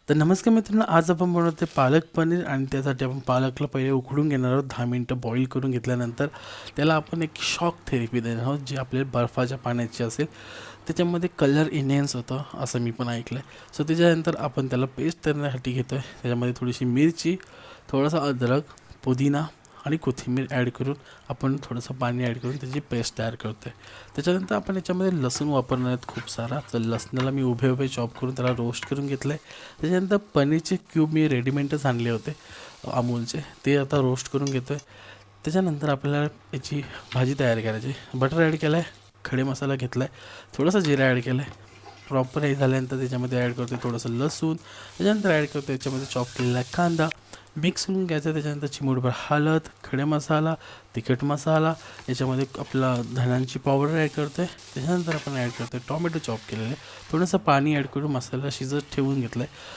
तर नमस्कार मित्रांनो, आज आपण बनवते पालक पनीर आणि त्यासाठी आपण पालकला पहिले उकडून घेणार आहोत. 10 मिनटं बॉईल करून घेतल्यानंतर त्याला आपण एक शॉक थेरपी देणार आहोत, जी आपल्याला बर्फाच्या पाण्याची असेल. त्याच्यामध्ये कलर इन्हेन्स होतं असं मी पण ऐकलं आहे. सो त्याच्यानंतर आपण त्याला पेस्ट करण्यासाठी घेतो आहे. त्याच्यामध्ये थोडीशी मिरची, थोडासा अद्रक, पुदिना आणि कोथिंबीर ॲड करून आपण थोडंसं पाणी ॲड करून त्याची पेस्ट तयार करतो आहे. त्याच्यानंतर आपण याच्यामध्ये लसूण वापरणार आहेत खूप सारा. तर लसणाला मी उभे उभे चॉप करून त्याला रोस्ट करून घेतलं आहे. त्याच्यानंतर पनीरचे क्यूब मी रेडीमेडच आणले होते अमूलचे, ते आता रोस्ट करून घेतो आहे. त्याच्यानंतर आपल्याला याची भाजी तयार करायची. बटर ॲड केलं आहे, खडे मसाला घेतला आहे, थोडासा जिरा ॲड केला आहे. प्रॉपर हे झाल्यानंतर त्याच्यामध्ये ॲड करतो थोडंसं लसूण. त्याच्यानंतर ॲड करतो याच्यामध्ये चॉप केलेला कांदा, मिक्स करून घ्यायचा. त्याच्यानंतर चिमूटभर हळद, खडे मसाला, तिखट मसाला, याच्यामध्ये आपला धण्यांची पावडर ॲड करतो आहे. त्याच्यानंतर आपण ॲड करतो आहे टॉमॅटो चॉप केलेले, थोडंसं पाणी ॲड करून मसाला शिजत ठेवून घेतला आहे.